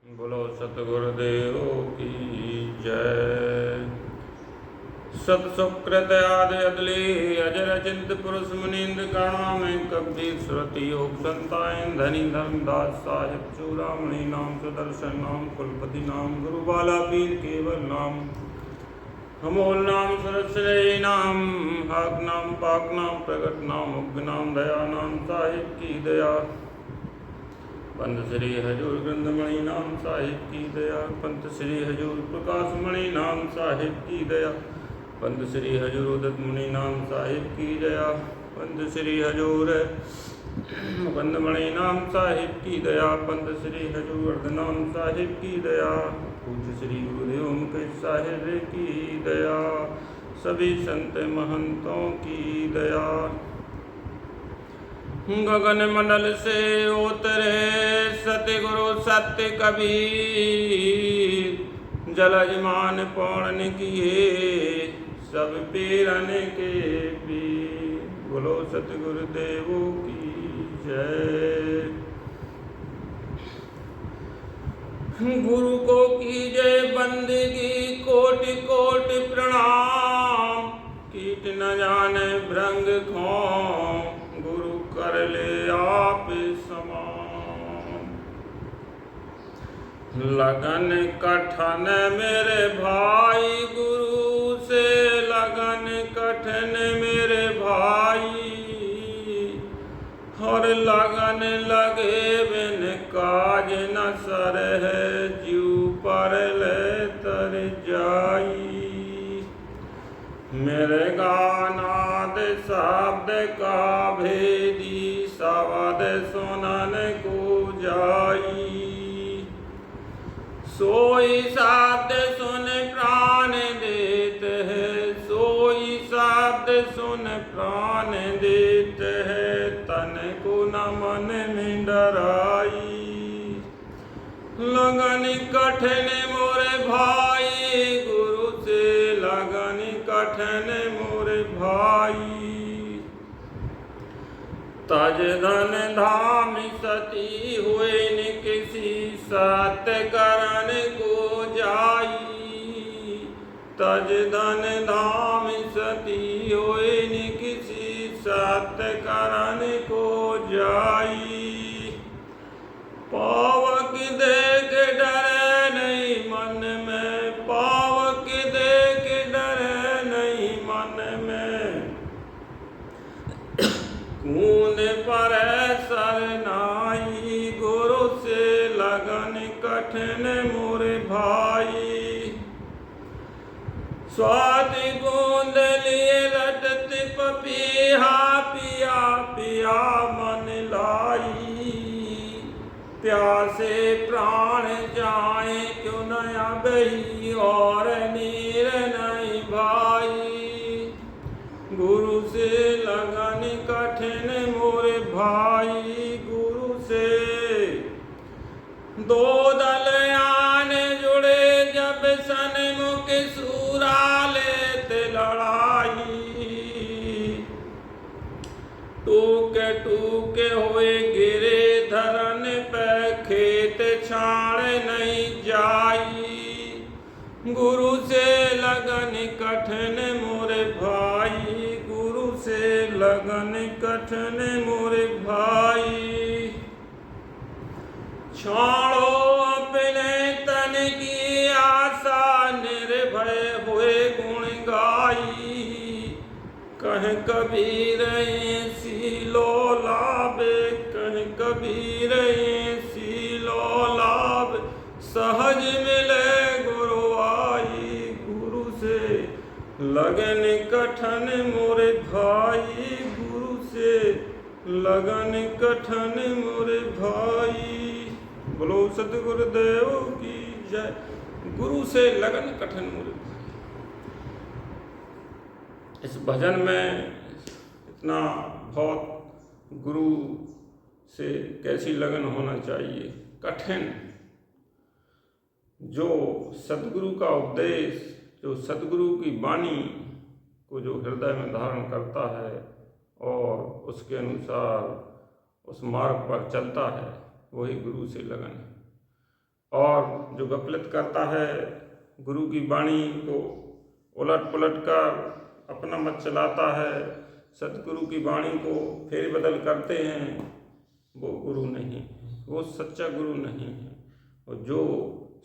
बोलो सतगुरुदेव की जय। सत सुकृत आदि अदले अजर चिंत पुरुष मुनीन्द्र काणाम कबीर सुरति योग संतायन धनी धर्मदास साहिब चूड़ामणि नाम सुदर्शन नाम कुलपति नाम गुरुबाला पीर केवल नाम अमोल नाम सरस्वती नाम हाक नाम पाक नाम प्रगट नाम उग्र नाम दया नाम साहिब की दया। पंथ श्री हजूर ग्रंथमणि नाम साहिब की दया। पंथ श्री हजूर प्रकाशमणि नाम साहिब की दया। पंथ श्री हजूर उदित मुनि नाम साहिब की दया। पंथ श्री हजूर बंदमणि नाम साहिब की दया। पंथ श्री हजूर वर्ध नाम साहिब की दया। पूज्य श्री गुरुदेव मुकेश साहिब की दया। सभी संत महंतों की दया। गगन मंडल से उतरे सतगुरु सत्य कबीर। जलजमान पौन किए सब पीरन के पीर। बोलो सतगुरुदेव की जय। गुरु को कीजय बंदगी कोटि कोटि प्रणाम। कीट न जाने भृंग खों गुरु कर ले आप समान। लगन कठन मेरे भाई गुरु से लगन कठन मेरे भाई। और लगन लगे बिन काज न सर है जीव पर ले तर जाई। मेरे गानाद शब्द का भेदी शब्द सुनन को जाई। सोई शब्द सुन प्राण देते है सोई शब्द सुन प्राण देते है। तन को न मन में डराई। लगन कठिन मोरे भाई गुरु से लगन कठिन मोरे भाई। तज धन धाम सती हुए न किसी सत्य करण को जाई। तज धन धाम सती हुए न किसी सत्य करण को जाई। पावक देख डरे नहीं मन में पावक देख डरे नहीं मन में। कून पर सरनाई गुरु से लगन कठिन मोरे भाई। स्वाति बूंद लिए लटत पपीहा पिया पिया मन लाई। प्यासे प्राण जाए क्यों नया बही और नीर नहीं भाई। गुरु से लगन कठिन मोरे भाई गुरु से। दो दलयान जुड़े जब सन्मुख सूरा लेते लड़ाई। टूके टूके हुए गिरे धरन पे खेत छाड़ नहीं जाई। गुरु से लगन कठिन मोरे भाई गुरु से लगन कठिन मोरे भाई। छाड़ो अपने तन की आशा निर्भय हुए गुण गाई। कह कबीर सीलो लाभे कह कबीर सीलो लाभ। सहज मिले गुरु आई गुरु से लगन कठन मोरे भाई गुरु से लगन कठन मोरे भाई। बोलो सतगुरुदेव की जय। गुरु से लगन कठन मोरे भाई। इस भजन में इतना बहुत गुरु से कैसी लगन होना चाहिए। कठिन जो सद्गुरु का उपदेश जो सद्गुरु की वाणी को जो हृदय में धारण करता है और उसके अनुसार उस मार्ग पर चलता है वही गुरु से लगन है। और जो गफलत करता है, गुरु की वाणी को उलट पुलट कर अपना मत चलाता है, सतगुरु की वाणी को फेर बदल करते हैं, वो गुरु नहीं है, वो सच्चा गुरु नहीं है। और जो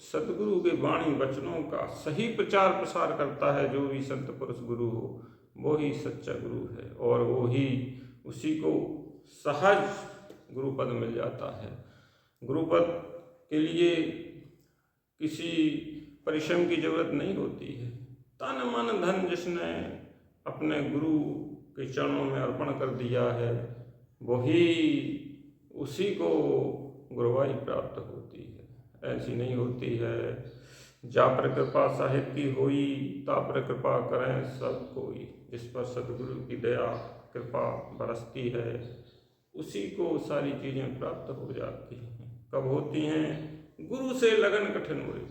सतगुरु के वाणी वचनों का सही प्रचार प्रसार करता है, जो भी संत पुरुष गुरु हो, वो ही सच्चा गुरु है और वो ही उसी को सहज गुरुपद मिल जाता है। गुरुपद के लिए किसी परिश्रम की जरूरत नहीं होती है। तन मन धन जिसने अपने गुरु के चरणों में अर्पण कर दिया है, वही उसी को गुरुवाई प्राप्त होती है। ऐसी नहीं होती है जा पर कृपा साहिब की होई, ता पर कृपा करें सब कोई। जिस पर सतगुरु की दया कृपा बरसती है, उसी को सारी चीज़ें प्राप्त हो जाती हैं। कब होती हैं? गुरु से लगन कठिन हो रही।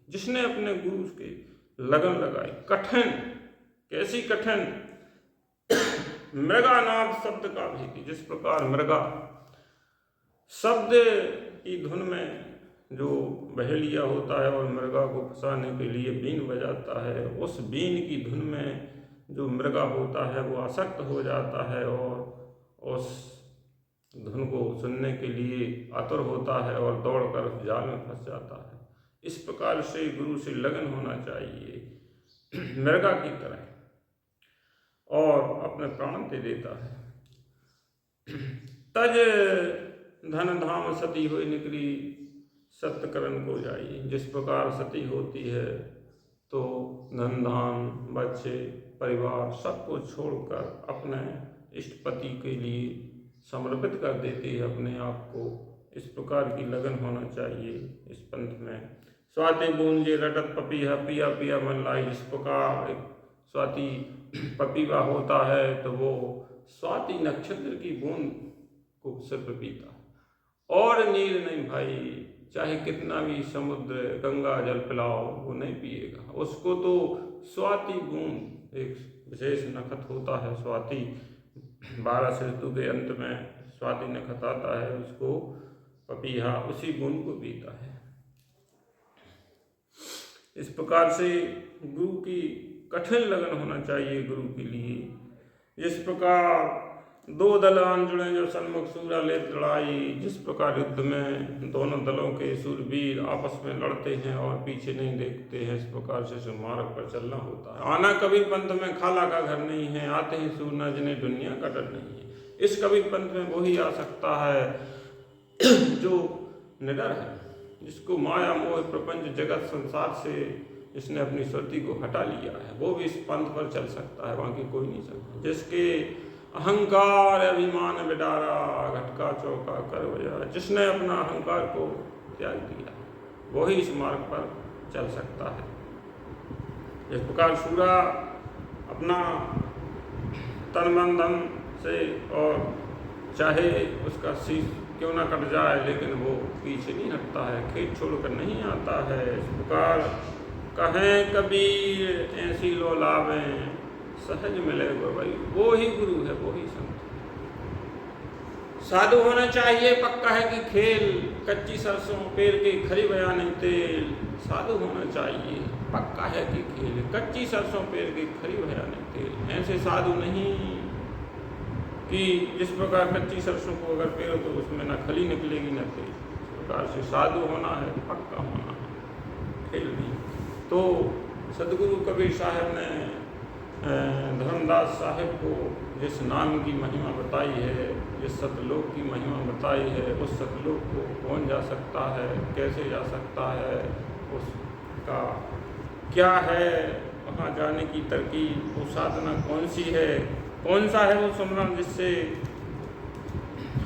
जिसने अपने गुरु के लगन लगाई, कठिन, कैसी कठिन? मृगानाद शब्द का भी, जिस प्रकार मृगा शब्द की धुन में जो बहेलिया होता है और मृगा को फंसाने के लिए बीन बजाता है, उस बीन की धुन में जो मृगा होता है वो आसक्त हो जाता है और उस धुन को सुनने के लिए आतुर होता है और दौड़कर उस जाल में फंस जाता है। इस प्रकार से गुरु से लगन होना चाहिए मृगा की तरह, और अपने प्राण दे देता है। तज धन धाम सती हुई निकली, सत्यकरण को जाइए। जिस प्रकार सती होती है तो धन धाम, बच्चे, परिवार सबको छोड़कर अपने इष्टपति के लिए समर्पित कर देती है अपने आप को। इस प्रकार की लगन होना चाहिए इस पंथ में। स्वाति बूंजे रटत पपीहा, पिया पिया मन लाई। जिस प्रकार एक स्वाति पपीवा होता है तो वो स्वाति नक्षत्र की बूंद को सिर्फ पीता है और नीर नहीं भाई, चाहे कितना भी समुद्र गंगा जल पिलाओ वो नहीं पिएगा। उसको तो स्वाति बूंद, एक विशेष नखत होता है स्वाति, 12 ऋतु के अंत में स्वाति नखत आता है, उसको पपीहा उसी बूंद को पीता है। इस प्रकार से गुरु की कठिन लगन होना चाहिए गुरु के लिए। जिस प्रकार दो दलान जुड़े जो सन्मुख सूरा ले लड़ाई, जिस प्रकार युद्ध में दोनों दलों के सूरवीर आपस में लड़ते हैं और पीछे नहीं देखते हैं, इस प्रकार से मार्ग पर चलना होता है। आना कबीर पंथ में खाला का घर नहीं है, आते हैं सूरना जिन्हें दुनिया का डर नहीं है। इस कबीर पंथ में वही आ सकता है जो निडर है, जिसको माया मोह प्रपंच जगत संसार से इसने अपनी सुरती को हटा लिया है, वो भी इस पंथ पर चल सकता है, बाकी कोई नहीं सकता। जिसके अहंकार अभिमान बिडारा, घटका चौका कर बजा, जिसने अपना अहंकार को त्याग दिया वही इस मार्ग पर चल सकता है। इस प्रकार सूरा अपना तन मन धन से, और चाहे उसका शीश क्यों ना कट जाए, लेकिन वो पीछे नहीं हटता है, खेत छोड़कर नहीं आता है। इस प्रकार कहें कबीर ऐसी लो लावें, सहज मिले गुरुवाई। वो ही गुरु है, वो ही संत। साधु होना चाहिए पक्का है कि खेल, कच्ची सरसों पेड़ के खरी बयाने तेल। साधु होना चाहिए पक्का है कि खेल, कच्ची सरसों पेड़ के खरी बयाने तेल। ऐसे साधु नहीं कि जिस प्रकार कच्ची सरसों को अगर पेड़ो तो उसमें ना खली निकलेगी ना तेल। इस प्रकार से साधु होना है, पक्का होना है, खेल नहीं। तो सदगुरु कबीर साहब ने धर्मदास साहिब को जिस नाम की महिमा बताई है, जिस सतलोक की महिमा बताई है, उस सतलोक को कौन जा सकता है, कैसे जा सकता है, उसका क्या है, वहाँ जाने की तरकीब, वो साधना कौन सी है, कौन सा है वो सुमरन जिससे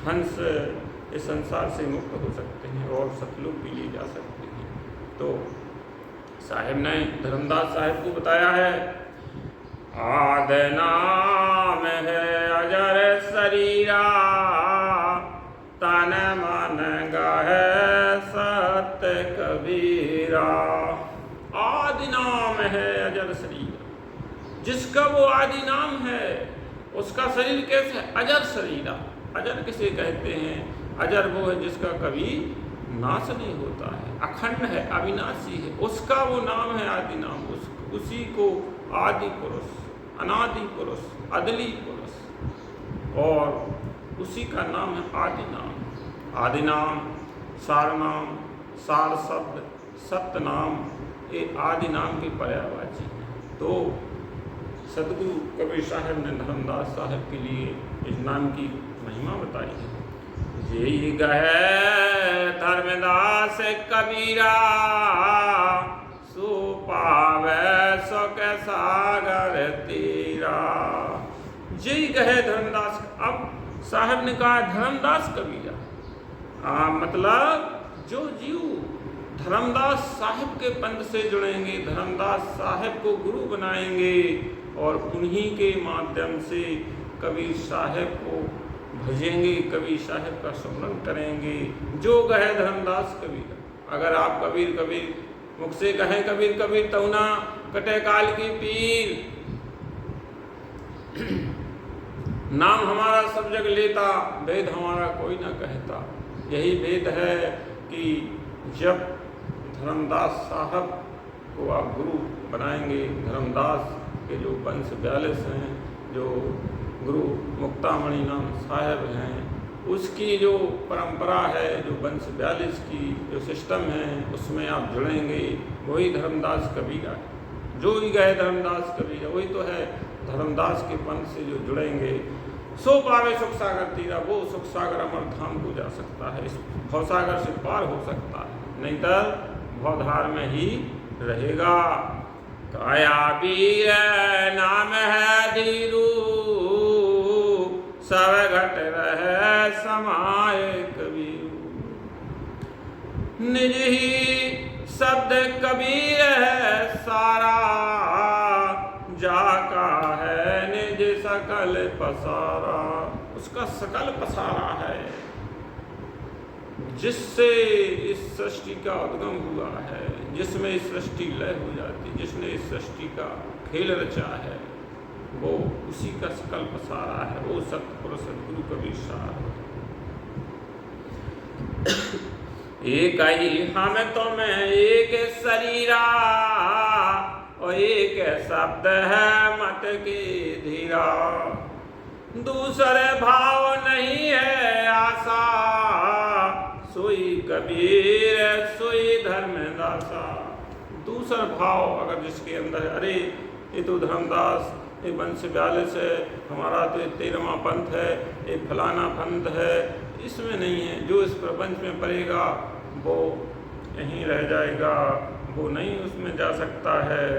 हंस इस संसार से मुक्त हो सकते हैं और सतलोक के लिए जा सकते हैं। तो साहिब ने धर्मदास साहिब को बताया है, आद नाम है अजर शरीरा, तन मन गाहे सत्य कबीरा। आदि नाम है अजर शरीरा, जिसका वो आदि नाम है उसका शरीर कैसे है? अजर शरीरा। अजर किसे कहते हैं? अजर वो है जिसका कभी नाश नहीं होता है, अखंड है, अविनाशी है, उसका वो नाम है आदि नाम। उसी को आदि पुरुष, अनादि पुरुष, अदली पुरुष, और उसी का नाम है आदि नाम। आदि नाम, सार नाम, सार शब्द, सत्य नाम, ये आदि नाम के पर्यायवाची हैं। तो सदगुरु कबीर साहब ने धर्मदास साहब के लिए इस नाम की महिमा बताई है। यही गहे धर्मदास कबीरा, सो पावे सो के सागर तीरा। यही गहे धर्मदास। अब साहब ने कहा धर्मदास कबीरा, मतलब जो जीव धर्मदास साहिब के पंथ से जुड़ेंगे, धर्मदास साहिब को गुरु बनाएंगे और उन्हीं के माध्यम से कबीर साहिब को भजेंगे, कबीर साहिब का स्मरण करेंगे, जो कहे धर्मदास कबीर। अगर आप कबीर कबीर मुख से कहें कबीर कबीर तौना कटे काल की पीर, नाम हमारा सब जग लेता, वेद हमारा कोई ना कहता। यही वेद है कि जब धर्मदास साहब को आप गुरु बनाएंगे, धर्मदास के जो वंश 42 हैं, जो गुरु मुक्तामणि नाम साहब हैं, उसकी जो परंपरा है, जो वंश 42 की जो सिस्टम है, उसमें आप जुड़ेंगे, वही धर्मदास कबीरा है। जो ही गए धर्मदास कबीरा, वही तो है धर्मदास के पंथ से जो जुड़ेंगे, सो पावे सुख सागर तीरा। वो सुख सागर अमर धाम को जा सकता है, इस भवसागर से पार हो सकता है, नहीं तो भवधार में ही रहेगा। काया वीर नाम है धीरू, सब घट रहे समाये कबीर। निज ही शब्द कबीर है सारा, जाका है निज सकल पसारा। उसका सकल पसारा है, जिससे इस सृष्टि का उद्गम हुआ है, जिसमें इस सृष्टि लय हो जाती, जिसने इस सृष्टि का खेल रचा है, वो उसी का सकल पसारा है, वो सतपुरुष सदगुरु कबीर साहब। एक ही हम तो में एक शरीरा, और एक शब्द है मत की धीरा। दूसरे भाव नहीं है आशा, सोई कबीर सोई धर्मदासा। दूसरा भाव अगर जिसके अंदर, अरे ये तो धर्मदास, ये वंश 42 है, हमारा तो 13वां पंथ है, ये फलाना पंथ है, इसमें नहीं है। जो इस प्रपंच में पड़ेगा वो यहीं रह जाएगा, वो नहीं उसमें जा सकता है।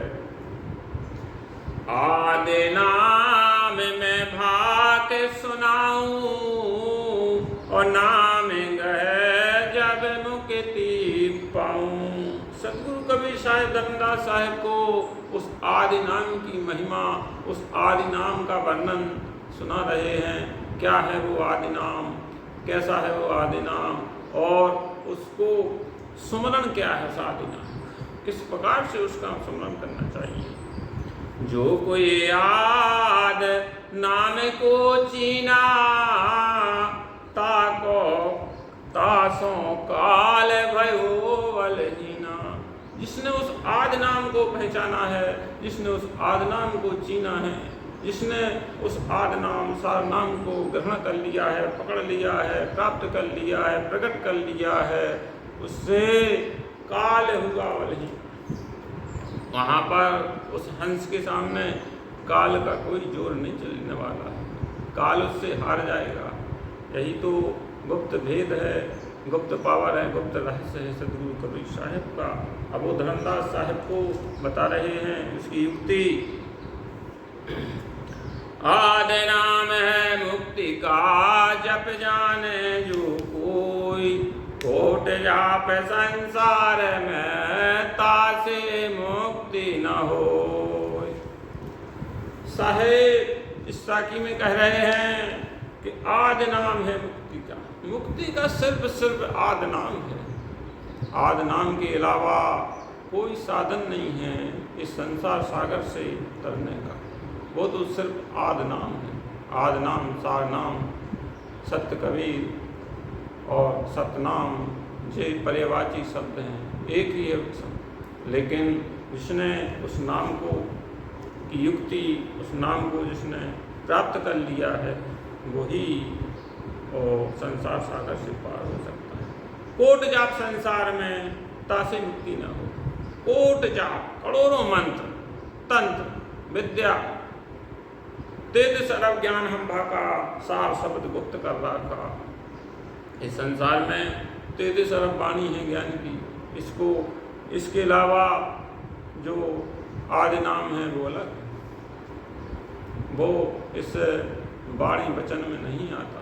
आदि नाम में भाग सुनाऊं, और नाम गए जब मुक्ति पाऊं। सदगुरु कबीर साहिब धर्मदास साहिब को उस आदि नाम की महिमा, उस आदि नाम का वर्णन सुना रहे हैं। क्या है वो आदि नाम, कैसा है वो आदि नाम, और उसको सुमरण क्या है उस आदि नाम, किस प्रकार से उसका सुमरण करना चाहिए। जो कोई याद नाम को चीना, ताको तासों काल भयो वल जीना। जिसने उस आदि नाम को पहचाना है, जिसने उस आदि नाम को चीना है, जिसने उस आदि नाम सार नाम को ग्रहण कर लिया है, पकड़ लिया है, प्राप्त कर लिया है, प्रकट कर लिया है, उससे काल हुआ वही। वहाँ पर उस हंस के सामने काल का कोई जोर नहीं चलने वाला है, काल उससे हार जाएगा। यही तो गुप्त भेद है, गुप्त पावर है, गुप्त रहस्य है सदगुरु कबीर साहिब का। अब वो धर्मदास साहिब को बता रहे हैं उसकी युक्ति। आदि नाम है मुक्ति का जप जाने जो कोई, कोट जाप संसार में तासे मुक्ति न हो। साहेब इस साकी में कह रहे हैं कि आदि नाम है मुक्ति का। मुक्ति का सिर्फ आदि नाम है। आदि नाम के अलावा कोई साधन नहीं है इस संसार सागर से तरने का। वो तो सिर्फ आदि नाम है। आदि नाम, सार नाम, सत्य कबीर और सतनाम ये पर्यायवाची शब्द हैं, एक ही है लेकिन जिसने उस नाम को की युक्ति, उस नाम को जिसने प्राप्त कर लिया है वही और संसार सागर से पार हो सकता है। कोट जाप संसार में तासे मुक्ति न हो। कोट जाप, करोड़ों मंत्र, तंत्र, विद्या, तेज सरब ज्ञान हम भाका, सार शब्द गुप्त कर रखा। इस संसार में तेज सरब वाणी है ज्ञान की, इसको इसके अलावा जो आदि नाम है वो अलग, वो इस वाणी वचन में नहीं आता।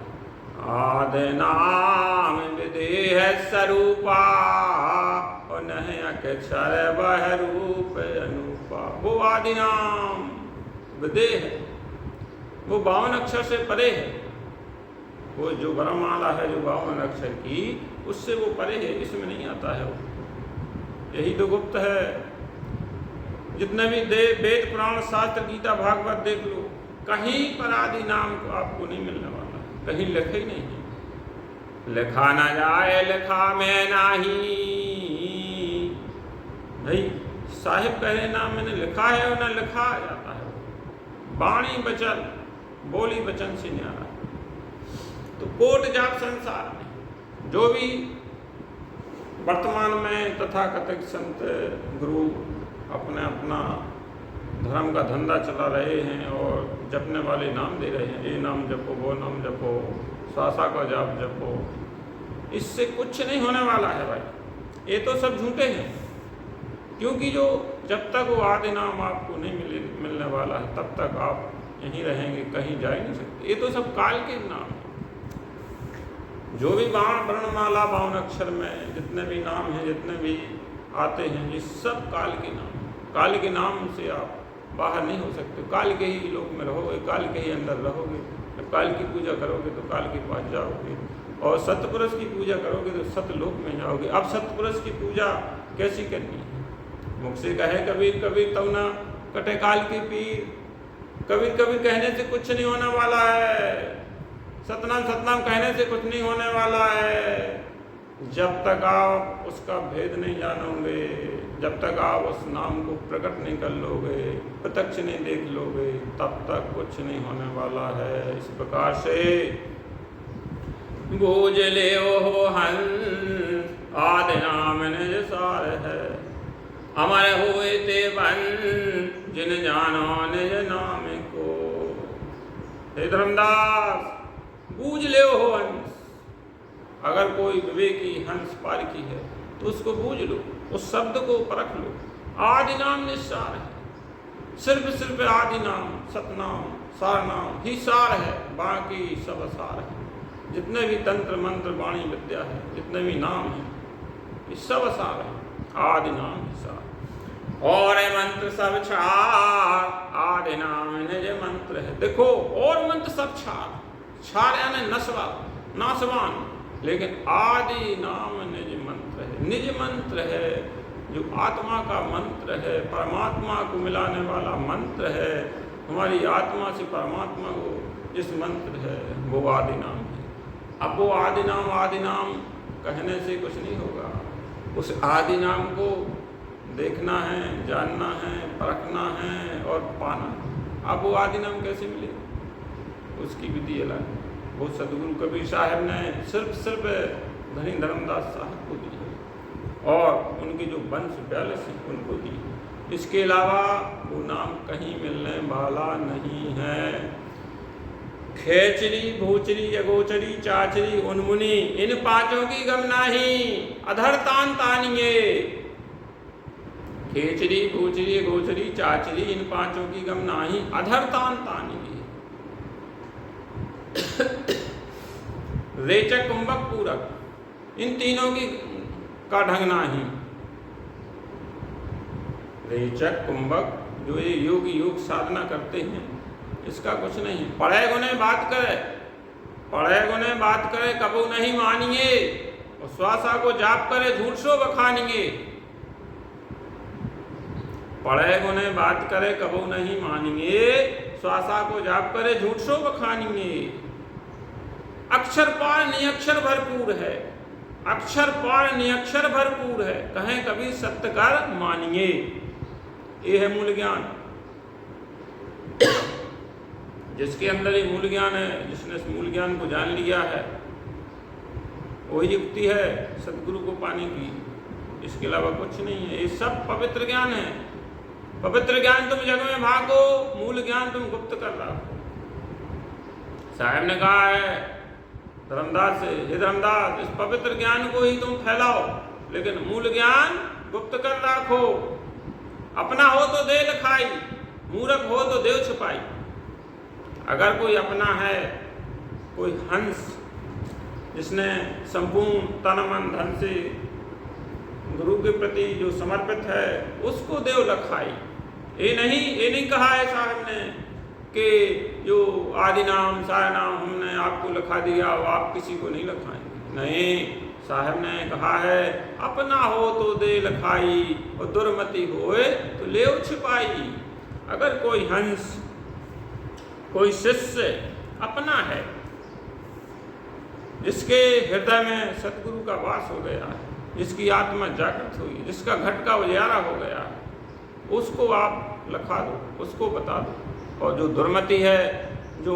आदि नाम विदेह स्वरूपा और नहीं अक्षर वह रूप अनूपा। वो आदि नाम विदेह है, वो 52 अक्षर से परे है। वो जो वरमाला है जो 52 अक्षर की, उससे वो परे है, इसमें नहीं आता है वो। यही तो गुप्त है। जितने भी वेद पुराण शास्त्र गीता भागवत देख लो, कहीं पर आदि नाम को आपको नहीं मिलने वाला, कहीं लिखा ही नहीं है। लिखा ना जाए लिखा में नाही। भाई साहिब कहे ना मैंने लिखा है और ना लिखा जाता है। वाणी वचन, बोली वचन से न्यारा। तो कोट जाप संसार में जो भी वर्तमान में तथाकथित संत गुरु अपने अपना धर्म का धंधा चला रहे हैं और जपने वाले नाम दे रहे हैं, ये नाम जपो, वो नाम जपो, सासा का जाप जपो, इससे कुछ नहीं होने वाला है भाई। ये तो सब झूठे हैं, क्योंकि जो जब तक वो आदि नाम आपको नहीं मिलने वाला है तब तक आप यहीं रहेंगे, कहीं जा ही नहीं सकते। ये तो सब काल के नाम हैं। जो भी वर्णमाला 52 अक्षर में जितने भी नाम हैं, जितने भी आते हैं, ये सब काल के नाम। काल के नाम से आप बाहर नहीं हो सकते। काल के ही लोक में रहोगे, काल के ही अंदर रहोगे। जब काल की पूजा करोगे तो काल के पास जाओगे, और सतपुरुष की पूजा करोगे तो सतलोक में जाओगे। अब सतपुरुष की पूजा कैसी करनी है? मुख से कहे कबीर कबीर तब ना कटे काल की पीर। कबीर कबीर कहने से कुछ नहीं होने वाला है। सतनाम सतनाम कहने से कुछ नहीं होने वाला है। जब तक आप उसका भेद नहीं जानोगे, जब तक आप उस नाम को प्रकट नहीं कर लोगे, प्रत्यक्ष नहीं देख लोगे, तब तक कुछ नहीं होने वाला है। इस प्रकार से बूझ ले हो हंस आदि नाम निज सार है। अमर हुए ते बन जिन जानो निज नाम को। हे धर्मदास, बूझ ले हो हंस। अगर कोई विवेकी हंस पारखी है तो उसको बूझ लो, उस शब्द को परख लो। आदि नाम निस्सार है। सिर्फ आदि नाम, सतनाम, सार नाम ही सार है, बाकी सब असार है। जितने भी तंत्र मंत्र वाणी विद्या है, जितने भी नाम है, ये सब असार है। आदि नाम ही सार और मंत्र सब छार। आदि नाम निज मंत्र है। देखो, और मंत्र सब छार, छार यानी नासवान, लेकिन आदि नाम निज मंत्र है। निज मंत्र है, जो आत्मा का मंत्र है, परमात्मा को मिलाने वाला मंत्र है। हमारी आत्मा से परमात्मा को जिस मंत्र है वो आदि नाम है। अब वो आदि नाम कहने से कुछ नहीं होगा। उस आदि नाम को देखना है, जानना है, परखना है और पाना। अब वो आदि नाम कैसे मिले, उसकी विधि अलग है। वो सदगुरु कबीर साहब ने सिर्फ धनी धर्मदास साहब को दी है और उनके जो वंश 42 हैं उनको दी है। इसके अलावा वो नाम कहीं मिलने वाला नहीं है। खेचरी, भूचरी, अगोचरी, चाचरी, उन्मुनी, इन पांचों की गम नाही। अधर तान तानिए। खेचरी, भूचरी, अगोचरी, चाचरी, इन पांचों की गम नाही। अधर तान तानिए। रेचक, कुंभक, पूरक, इन तीनों की का ढंग नाही। रेचक, कुंभक, जो ये योग साधना करते हैं, इसका कुछ नहीं। पढ़े गुने बात करे कबू नहीं मानिए। और श्वासा को जाप करे झूठ सो बखानिए। पढ़े गुने बात करे कबू नहीं मानिए। श्वासा को जाप करे झूठ सो बखानिए। अक्षर पार निअक्षर भरपूर है। अक्षर पार निअक्षर भरपूर है, कहें कभी सत्य कर मानिए। ये है मूल ज्ञान। जिसके अंदर ये मूल ज्ञान है, जिसने इस मूल ज्ञान को जान लिया है, वही युक्ति है सदगुरु को पाने की। इसके अलावा कुछ नहीं है। ये सब पवित्र ज्ञान है। पवित्र ज्ञान तुम जग में भागो, मूल ज्ञान तुम गुप्त कर रहा हो। साहब ने कहा है धर्मदास से, हे धर्मदास, इस पवित्र ज्ञान को ही तुम फैलाओ, लेकिन मूल ज्ञान गुप्त कर रखो। अपना हो तो दे लखाई, मूर्ख हो तो देव छुपाई। अगर कोई अपना है, कोई हंस जिसने संपूर्ण तन मन धन से गुरु के प्रति जो समर्पित है, उसको देव लखाई। ये नहीं कहा है साहब ने कि जो आदि नाम सारे नाम हमने आपको लिखा दिया, वो आप किसी को नहीं लखाएंगे। नहीं, साहब ने कहा है अपना हो तो दे लखाई, और दुर्मति होए तो लेव छिपाई। अगर कोई हंस, कोई शिष्य अपना है, जिसके हृदय में सतगुरु का वास हो गया है, जिसकी आत्मा जागृत हुई, जिसका घट का उजाला हो गया, उसको आप लखा दो, उसको बता दो। और जो दुर्मति है, जो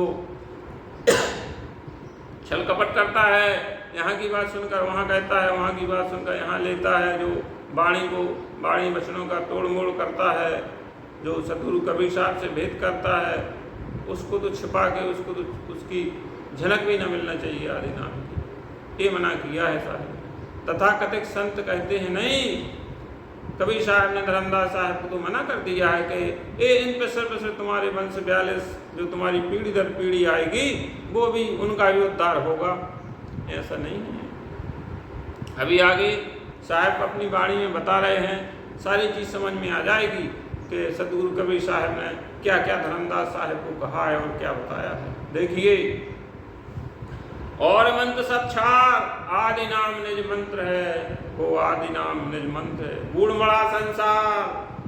छल कपट करता है, यहाँ की बात सुनकर वहाँ कहता है, वहाँ की बात सुनकर यहाँ लेता है, जो वाणी वचनों का तोड़ मोड़ करता है, जो सतगुरु कबीर साहब से भेद करता है, उसको तो छिपा के, उसको तो उसकी झलक भी न मिलना चाहिए आदि नाम की। ये मना किया है साहब। तथाकथित संत कहते हैं नहीं, कबीर साहब ने धर्मदास साहब को तो मना कर दिया है कि ये इन पे तुम्हारे वंश 42 जो तुम्हारी पीढ़ी दर पीढ़ी आएगी, वो भी, उनका भी उद्धार होगा। ऐसा नहीं है। अभी आगे साहब अपनी वाणी में बता रहे हैं, सारी चीज़ समझ में आ जाएगी कि सतगुरु कबीर साहब ने क्या क्या धर्मदास साहब को कहा है और क्या बताया है। देखिए, और मंत्र सब छार, आदि नाम निज मंत्र है, वो आदि नाम निज मंत्र है। बूढ़ मड़ा संसार,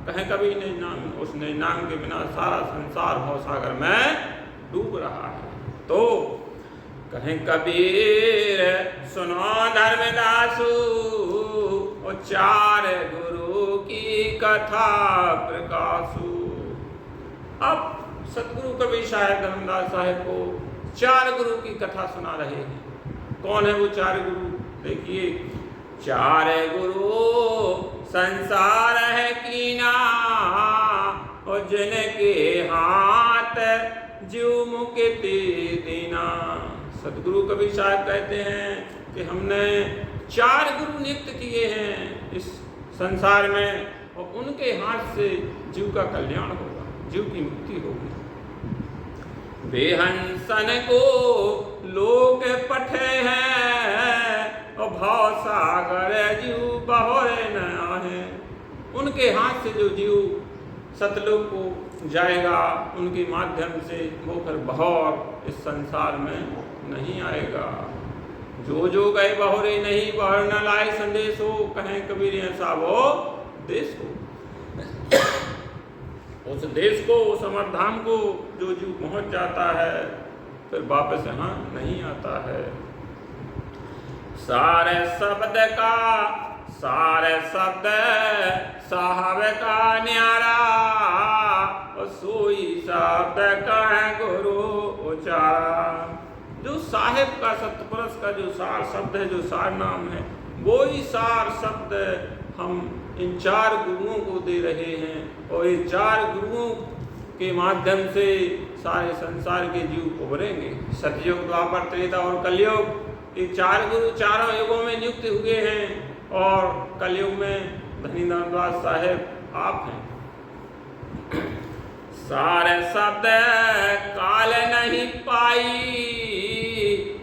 कहें कभी निज नाम, उस निज नाम के बिना सारा संसार भव सागर में डूब रहा है। तो कहें कबीर सुनो धर्मदासु, और चार गुरु की कथा प्रकाशु। अब सतगुरु कबीर साहब धर्मदास साहब को 4 गुरु की कथा सुना रहे हैं। कौन है वो 4 गुरु? देखिए, 4 गुरु संसार है कीना, और जिनके हाथ जीव मुक्ति दीना। सतगुरु कबीर साहब कहते हैं कि हमने 4 गुरु नियुक्त किए हैं इस संसार में, और उनके हाथ से जीव का कल्याण होगा, जीव की मुक्ति होगी। बेहंसन को लोक पठे हैं, और भाव सागर जीव बहोरे न आहे। उनके हाथ से जो जीव सतलोक को जाएगा, उनके माध्यम से वो फिर बहौर इस संसार में नहीं आएगा। जो जो गए बहोरे नहीं, बहर न लाए संदेश हो, कहें कबीर ऐसा वो देश हो। उस देश को, उस अमरधाम को जो जीव पहुंच जाता है, फिर वापस यहाँ नहीं आता है। सारे शब्द साहब का न्यारा, और सोई शब्द का है गुरु उचारा। जो साहिब का, सतपुरुष का जो सार शब्द है, जो सार नाम है, वो ही सार शब्द हम इन 4 गुरुओं को दे रहे हैं। और ये 4 गुरुओं के माध्यम से सारे संसार के जीव उभरेंगे। सतयुग, द्वापर, त्रेता और कलयुग, ये 4 गुरु चारों युगों में नियुक्त हुए हैं, और कलयुग में धनी धर्मदास साहेब आप हैं। सारे शब्द काल नहीं पाई,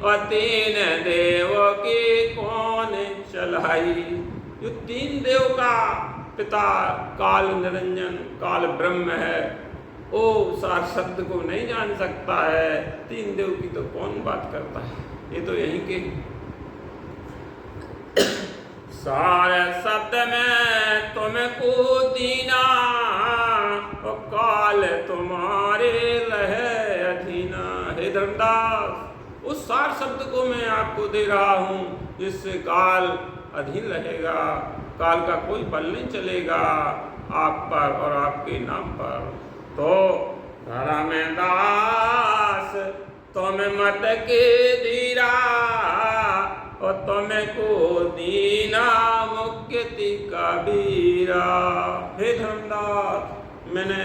और 3 देव की कौन चलाई। जो 3 देव का पिता काल निरंजन, काल ब्रह्म है, वो सार शब्द को नहीं जान सकता है। 3 देव की तो कौन बात करता है, ये तो यहीं के। सारे शब्द में तुमको दीना, और काल तुम्हारे रहे अधीना। हे धर्मदास, उस सार शब्द को मैं आपको दे रहा हूँ इस काल अधीन रहेगा, काल का कोई बल नहीं चलेगा आप पर और आपके नाम पर। तो धर्मदास तुम मत के धीरा और तुम्हें को दीना मुक्ति कबीरा। हे धर्मदास, मैंने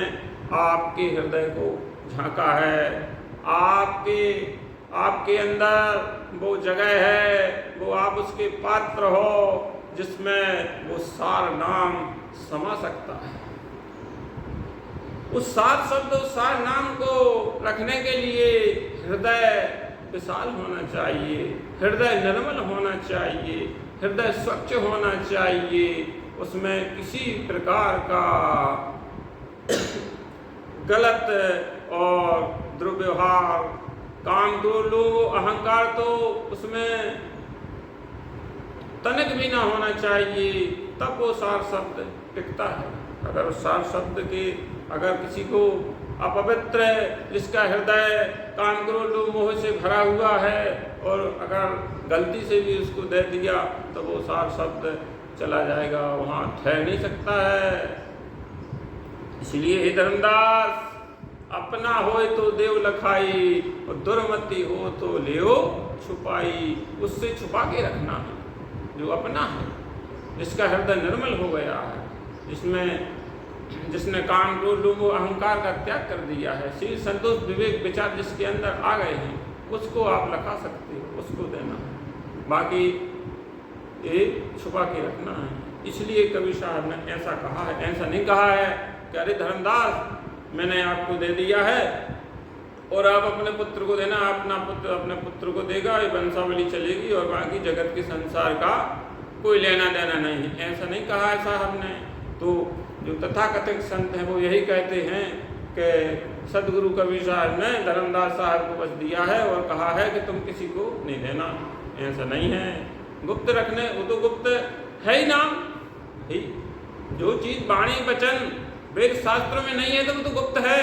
आपके हृदय को झांका है, आपके अंदर वो जगह है, वो आप उसके पात्र हो जिसमें वो सार नाम समा सकता है। उस सार शब्द, उस सार नाम को रखने के लिए हृदय विशाल होना चाहिए, हृदय निर्मल होना चाहिए, हृदय स्वच्छ होना चाहिए, उसमें किसी प्रकार का गलत और दुर्व्यवहार, काम, क्रोध, लोभ, अहंकार तो उसमें तनिक भी ना होना चाहिए, तब वो सार शब्द टिकता है। अगर उस सार शब्द के अगर किसी को अपवित्र, जिसका हृदय काम, क्रोध, लोभ, मोह से भरा हुआ है और अगर गलती से भी उसको दे दिया तो वो सार शब्द चला जाएगा, वहाँ ठहर नहीं सकता है। इसलिए हे धर्मदास, अपना होए तो देव लखाई और दुर्मति हो तो लेओ छुपाई। उससे छुपा के रखना है जो अपना है, जिसका हृदय निर्मल हो गया है, जिसने काम, क्रोध, लोभ, अहंकार का त्याग कर दिया है, शील, संतोष, विवेक, विचार जिसके अंदर आ गए हैं, उसको आप लखा सकते हो, उसको देना है। बाकी ये छुपा के रखना है। इसलिए कवि साहब ने ऐसा कहा है, ऐसा नहीं कहा है कि अरे धर्मदास मैंने आपको दे दिया है और आप अपने पुत्र को देना, अपना पुत्र अपने पुत्र को देगा, ये वंशावली चलेगी और बाकी जगत के संसार का कोई लेना देना नहीं है, ऐसा नहीं कहा है साहब ने। तो जो तथाकथित संत हैं वो यही कहते हैं कि सदगुरु कबीर साहब ने धर्मदास साहब को बस दिया है और कहा है कि तुम किसी को नहीं देना, ऐसा नहीं है। गुप्त रखने, वो तो गुप्त है ही नाम ही, जो चीज वाणी वचन वेद शास्त्रों में नहीं है तो वो तो गुप्त है।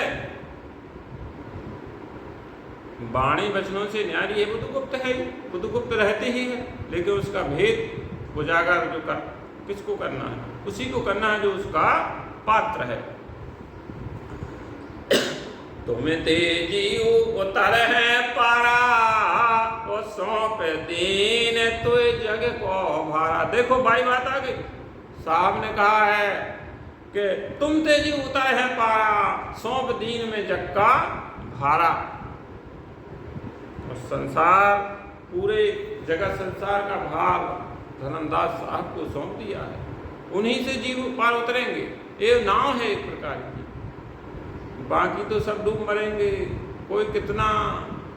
वाणी वचनों से न्यारी है, वो तो गुप्त है, वो तो गुप्त रहते ही है, लेकिन उसका भेद उजागर जो कर किसको करना है, उसी को करना है जो उसका पात्र है। तुम्हें तेजी उतर है पारा और सौंप दीन तो जग को भारा। देखो भाई बात आ गई, साहब ने कहा है कि तुम तेजी उतर है पारा, सौंप दीन में जग का भारा। और संसार, पूरे जगत संसार का भार धर्मदास साहब को सौंप दिया है, उन्हीं से जीव पार उतरेंगे। ये नाव है एक प्रकार की, बाकी तो सब डूब मरेंगे। कोई कितना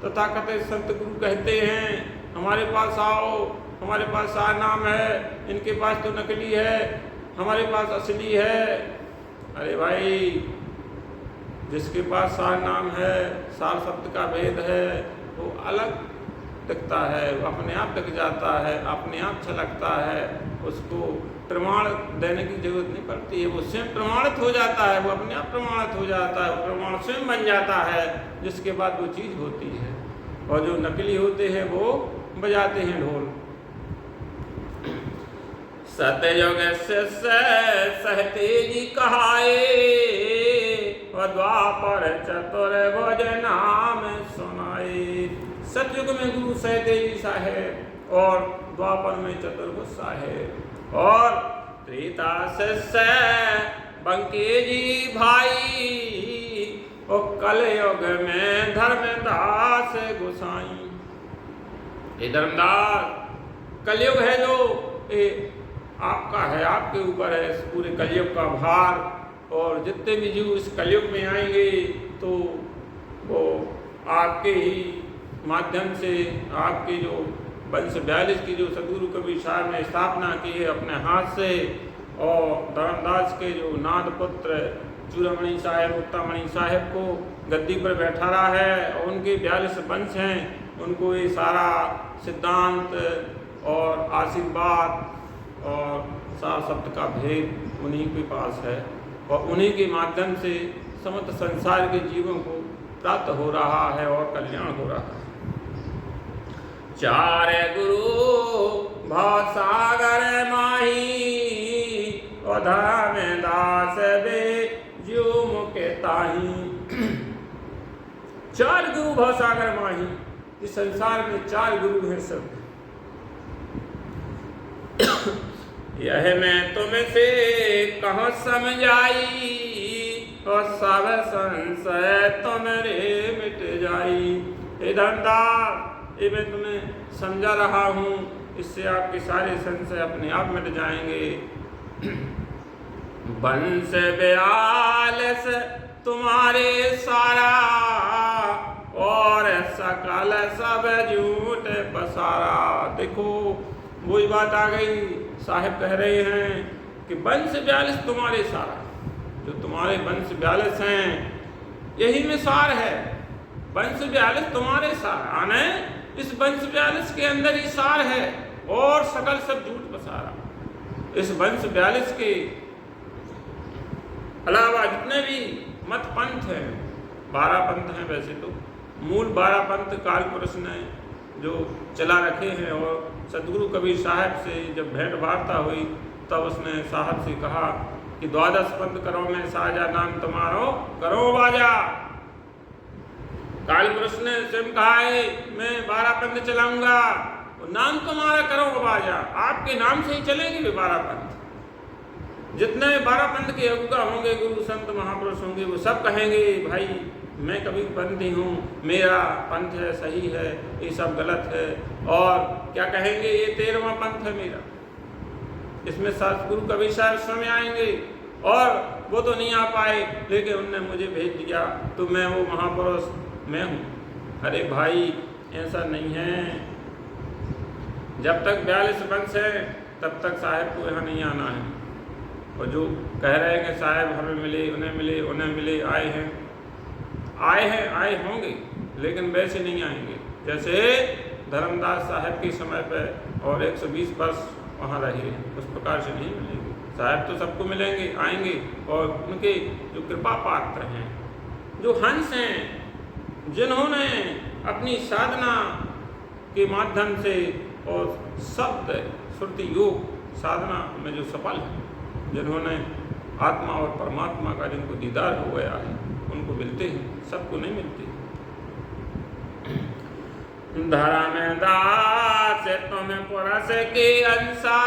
तथाकथित संत गुरु कहते हैं हमारे पास आओ, हमारे पास सार नाम है, इनके पास तो नकली है, हमारे पास असली है। अरे भाई, जिसके पास सार नाम है, सार शब्द का भेद है, वो अलग दिखता है, अपने आप दिख जाता है, अपने आप छलकता है, उसको प्रमाण देने की जरूरत नहीं पड़ती है, वो स्वयं प्रमाणित हो जाता है, वो अपने आप प्रमाणित हो जाता है, वो प्रमाण स्वयं बन जाता है, जिसके बाद वो चीज़ होती है। और जो नकली होते हैं वो बजाते हैं ढोल। सतयुग शिष्य सहतेजी कहाए और द्वापर चतुर्भुज नाम सुनाए। सतयुग में गुरु सहतेजी साहेब और द्वापर में चतुर्भुज साहेब और त्रेता शिष्य बंकेजी भाई और कलयुग में धर्मदास गोसाई। ये धर्मदास कलयुग है जो आपका है, आपके ऊपर है इस पूरे कलयुग का भार। और जितने भी जीव इस कलयुग में आएंगे तो वो आपके ही माध्यम से, आपके जो वंश 42 की जो सदगुरु कबीर साहब ने स्थापना की है अपने हाथ से, और धर्मदास के जो नाद पुत्र चूड़ामणि साहेब, मुक्तामणि साहेब को गद्दी पर बैठा रहा है, और उनके 42 वंश हैं, उनको ये सारा सिद्धांत और आशीर्वाद और सार शब्द का भेद उन्हीं के पास है, और उन्हीं के माध्यम से समस्त संसार के जीवों को प्राप्त हो रहा है और कल्याण हो रहा है। चार गुरु भव सागर माही और धर्म दास बे जो मुके ताही। चार गुरु भव सागर माही, इस संसार में चार गुरु हैं सब। यह मैं तुमसे कहाँ समझाई और सब संशय तुम्हारे मिट जाई। हे धर्मदास, ये मैं तुम्हें समझा रहा हूँ, इससे आपके सारे संशय अपने आप मिट जाएंगे। वंश ब्यालस तुम्हारे सारा और सकल सब झूठ पसारा। देखो वही बात आ गई, साहिब कह रहे हैं कि वंश ब्यालिस तुम्हारे सारा, जो तुम्हारे वंश ब्यालिस हैं यही में सार है। वंश ब्यालिस तुम्हारे सार आने, इस वंश ब्यालिस के अंदर ही सार है और सकल सब झूठ पसारा। इस वंश ब्यालिस के अलावा जितने भी मत पंथ हैं, 12 पंथ हैं वैसे तो, मूल 12 पंथ काल पुरुष ने जो चला रखे हैं। और सदगुरु कबीर साहब से जब भेंट वार्ता हुई तब उसने साहब से कहा कि 12 पंथ करो में साजा, नाम तुम्हारो करो बाजा। काल पुरुष ने स्वयं कहा है मैं 12 पंथ चलाऊंगा, नाम तुम्हारा करो बाजा। आपके नाम से ही चलेंगे वे 12 पंथ। जितने 12 पंथ के अगुआ होंगे, गुरु संत महापुरुष होंगे, वो सब कहेंगे भाई मैं कभी पंथी हूँ, मेरा पंथ है सही है, ये सब गलत है। और क्या कहेंगे, ये 13वां पंथ है मेरा। इसमें सतगुरु कबीर साहब समय आएंगे और वो तो नहीं आ पाए, लेकिन उनने मुझे भेज दिया तो मैं वो महापुरुष मैं हूँ। अरे भाई ऐसा नहीं है, जब तक 42 वंश है तब तक साहेब को यहाँ नहीं आना है। और जो कह रहे हैं कि साहेब हमें मिले, उन्हें मिले, उन्हें मिले, आए होंगे, लेकिन वैसे नहीं आएंगे जैसे धर्मदास साहब के समय पर और 120 वर्ष वहाँ रहे, उस प्रकार से नहीं मिलेंगे। साहब तो सबको मिलेंगे, आएंगे, और उनके जो कृपा पात्र हैं, जो हंस हैं, जिन्होंने अपनी साधना के माध्यम से और शब्द श्रुति योग साधना में जो सफल है, जिन्होंने आत्मा और परमात्मा का जिनको दीदार हो गया है, उनको मिलते हैं, सबको नहीं मिलते। धर्मदास तुम पुरस के अंसा,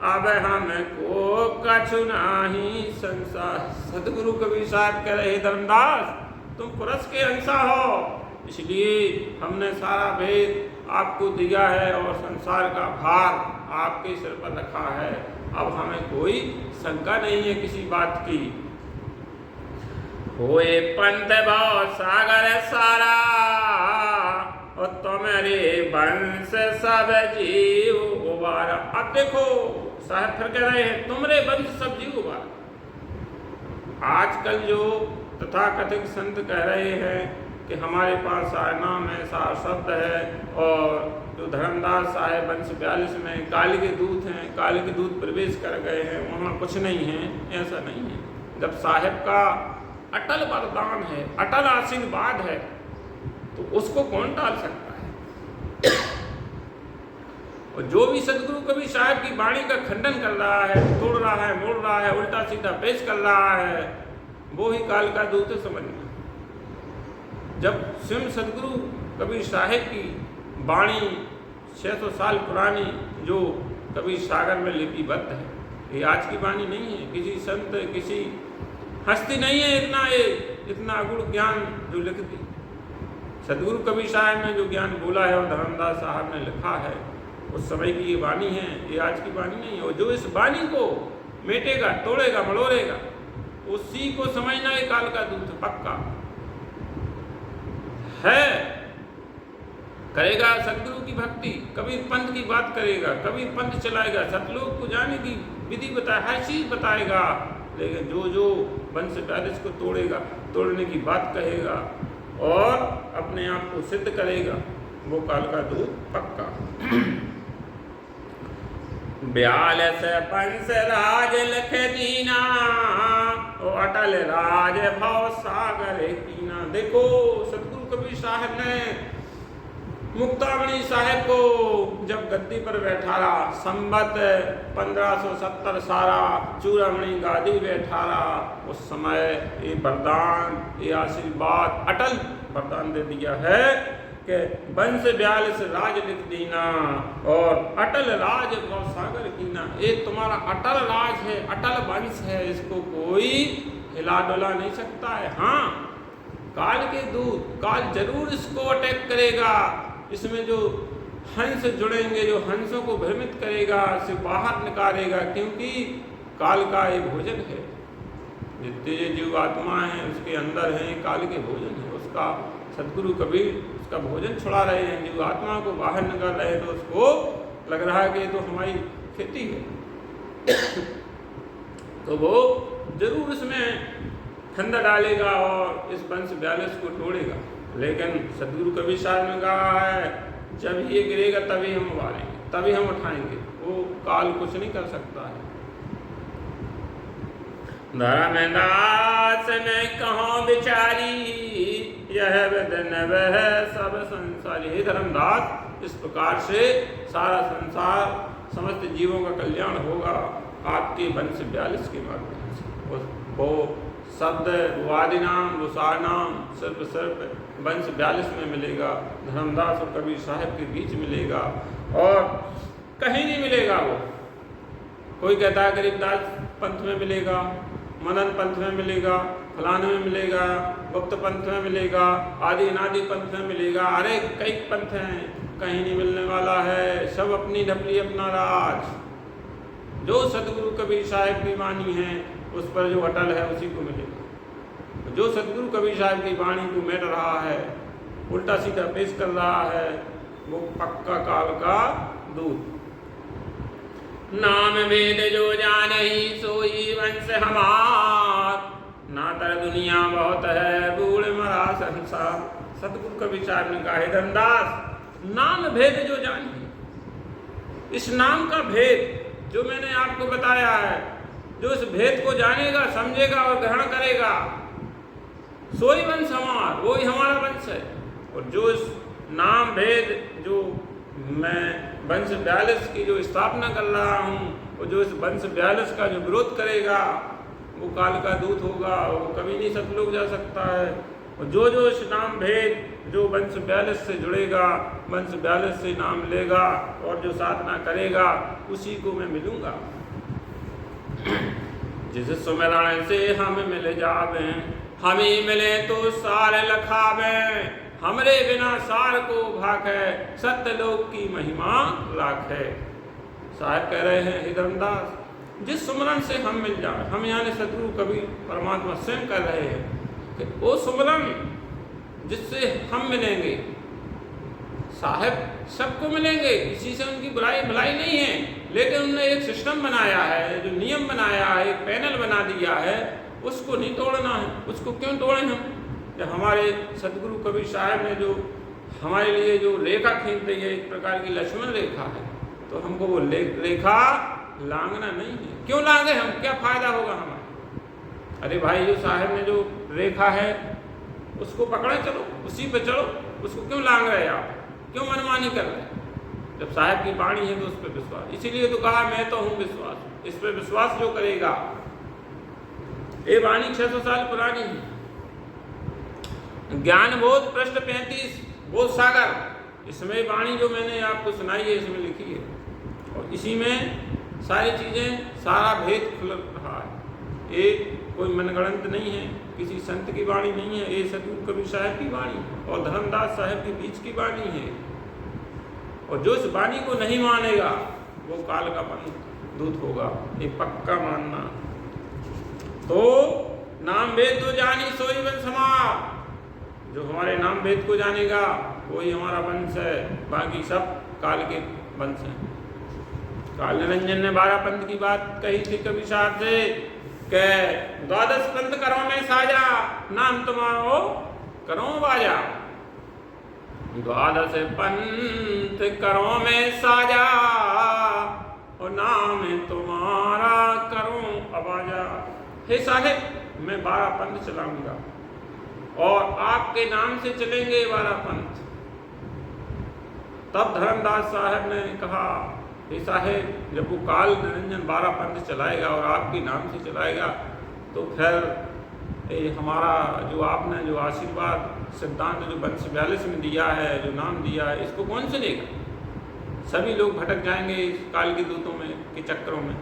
अब हमको कछु नाही संसार। सतगुरु कबीर साहब कह रहे धर्मदास तुम पुरस के अंसा हो, इसलिए हमने सारा भेद आपको दिया है और संसार का भार आपके सिर पर रखा है। अब हमें कोई शंका नहीं है किसी बात की। होए पंथ भाव सागर सारा, और तुम्हारे वंश सब जीव उबारा। अब देखो साहब फिर कह रहे हैं तुम्हारे वंश सब जीव उबारा। आजकल जो तथाकथित संत कह रहे हैं कि हमारे पास सार नाम है, सार शब्द है, और जो धर्मदास साहेब वंश 42 में काली के दूत हैं, काली के दूत प्रवेश कर गए हैं, वहाँ कुछ नहीं है, ऐसा नहीं है। जब साहेब का अटल वरदान है, अटल आशीर्वाद है, तो उसको कौन टाल सकता है। और जो भी सदगुरु कबीर साहब की वाणी का खंडन कर रहा है, तोड़ रहा है, मोड़ रहा है, उल्टा सीधा पेश कर रहा है, वो ही काल का दूत है, समझना। जब स्वयं सदगुरु कबीर साहब की वाणी 600 साल पुरानी जो कबीर सागर में लिपिबद्ध है, ये आज की वाणी नहीं है, किसी संत किसी हस्ती नहीं है इतना गुण ज्ञान जो लिख दी। सदगुरु कबीर साहब ने जो ज्ञान बोला है और धर्मदास साहब ने लिखा है, उस समय की ये वाणी है, ये आज की वाणी नहीं है। और जो इस वाणी को मेटेगा, तोड़ेगा, मड़ोड़ेगा, उसी को समझना ये काल का दूत पक्का है। करेगा सदगुरु की भक्ति, कबीर पंथ की बात करेगा, कबीर पंथ चलाएगा, सतलोक को जाने की विधि बताए, हर चीज बताएगा। लेकिन जो वंश 42 को तोड़ेगा, तोड़ने की बात कहेगा और अपने आप को सिद्ध करेगा, वो काल का दूत पक्का। 42 पंच राज लख दीना, ओ अटल राज भव सागर कीना। देखो सतगुरु कबीर साहब ने मुक्तामणि साहेब को जब गद्दी पर बैठारा, संवत 1570 सारा चूड़ामणि गादी बैठारा, उस समय ये वरदान, ये आशीर्वाद, अटल वरदान दे दिया है कि वंश 42 राज लिख दीना और अटल राज सागर कीना। ये तुम्हारा अटल राज है, अटल वंश है, इसको कोई हिला डुला नहीं सकता है। हाँ, काल के दूत, काल जरूर इसको अटैक करेगा। इसमें जो हंस जुड़ेंगे, जो हंसों को भ्रमित करेगा, इसे बाहर निकालेगा, क्योंकि काल का ये भोजन है। जितने जीव आत्मा है उसके अंदर है, काल के भोजन है। उसका सदगुरु कबीर उसका भोजन छुड़ा रहे हैं, जीव आत्मा को बाहर निकाल रहे हैं, तो उसको लग रहा है कि ये तो हमारी खेती है। तो वो जरूर इसमें फंदा डालेगा और इस वंश 42 को तोड़ेगा। लेकिन सदगुरु कबीर साहब ने कहा है, जब ये गिरेगा तभी हम उबारेंगे, तभी हम उठाएंगे। वो काल कुछ नहीं कर सकता है। धर्मदास ने कहो बिचारी, यह बदन वह सब संसारी। हे धर्मदास, इस प्रकार से सारा संसार, समस्त जीवों का कल्याण होगा आपके वंश 42 के माध्यम से। वो शब्द, वो आदि नाम, वो सार नाम सिर्फ वंश 42 में मिलेगा, धर्मदास और कबीर साहब के बीच मिलेगा और कहीं नहीं मिलेगा। वो कोई कहता है गरीबदास पंथ में मिलेगा, मनन पंथ में मिलेगा, फलाने में मिलेगा, गुप्त पंथ में मिलेगा, आदि अनादि पंथ में मिलेगा। अरे कई पंथ हैं, कहीं नहीं मिलने वाला है। सब अपनी ढपली अपना राज। जो सदगुरु कबीर साहब की वाणी है उस पर जो अटल है उसी को मिलेगा। जो सदगुरु कबीर साहब की वाणी को मेट रहा है, उल्टा सीधा पेश कर रहा है, वो पक्का काल का दूत। नाम वेद जो जानहि सोई वंश हमार, ना तर दुनिया बहुत है बूढ़ मरा संसार। सतगुरु कबीर साहब ने कहा, हे धनदास, नाम भेद जो जानी, इस नाम का भेद जो मैंने आपको बताया है, जो इस भेद को जानेगा, समझेगा और ग्रहण करेगा, सोई वंश हमार, वो ही हमारा वंश है। और जो इस नाम भेद, जो मैं वंश 42 की जो स्थापना कर रहा हूँ, और जो इस वंश 42 का जो विरोध करेगा, वो काल का दूत होगा, वो कभी नहीं सतलोक जा सकता है। और जो जो इस नाम भेद, जो वंश 42 से जुड़ेगा, वंश 42 से नाम लेगा और जो साधना करेगा, उसी को मैं मिलूँगा। जिस सुमिरन से हम मिल जावे, हम ही मिले तो सार लखावे, हमरे बिना सार को भाखे, सत्यलोक की महिमा लाखे। साहब कह रहे हैं, हे धर्मदास, जिस सुमरन से हम मिल जाए, हम यानी सदगुरु कबीर परमात्मा स्वयं कर रहे हैं कि वो सुमरन जिससे हम मिलेंगे, साहब सबको मिलेंगे, किसी से उनकी बुराई भलाई नहीं है, लेकिन उन्होंने एक सिस्टम बनाया है, जो नियम बनाया है, एक पैनल बना दिया है, उसको नहीं तोड़ना है। उसको क्यों तोड़ें हम? जब हमारे सदगुरु कबीर साहब ने जो हमारे लिए जो रेखा खींच दी है, एक प्रकार की लक्ष्मण रेखा है, तो हमको वो रेखा लांघना नहीं है। क्यों लांघे हम? क्या फायदा होगा हमारा? अरे भाई, जो साहब ने जो रेखा है उसको पकड़े चलो, उसी पे चलो। उसको क्यों लांघ रहे आप? क्यों मनमानी कर रहे? जब साहब की वाणी है तो उस पर विश्वास। इसीलिए तो कहा, मैं तो हूँ विश्वास। इस पर विश्वास जो करेगा, ये वाणी 600 साल पुरानी है। ज्ञान बोध पृष्ठ 35, बोध सागर, इसमें वाणी जो मैंने आपको सुनाई है, इसमें लिखी है, और इसी में सारी चीज़ें, सारा भेद खुल रहा है। ये कोई मनगढ़ंत नहीं है, किसी संत की वाणी नहीं है, ये सतगुरु कबीर साहब की वाणी और धर्मदास साहब के बीच की वाणी है। और जो इस वाणी को नहीं मानेगा, वो काल का दूत होगा, ये पक्का मानना। तो नाम वेद तो जानी सोई वंश हमार, जो हमारे नाम वेद को जानेगा वही हमारा वंश है, बाकी सब काल के वंश हैं। काल निरंजन ने 12 पंथ की बात कही थी कबीर साहब से कि 12 पंथ करो में साजा, नाम तुम्हारो करो बाजा। 12 पंथ करो में साजा, और नाम तुम्हारा करो आवाजा। हे साहिब, मैं 12 पंथ चलाऊंगा और आपके नाम से चलेंगे 12 पंथ। तब धर्मदास साहब ने कहा कि साहेब, जब वो काल निरंजन 12 पंथ चलाएगा और आपके नाम से चलाएगा तो फिर हमारा जो आपने जो आशीर्वाद सिद्धांत जो वंश 42 में दिया है, जो नाम दिया है, इसको कौन से लेगा? सभी लोग भटक जाएंगे इस काल के दूतों में के चक्रों में।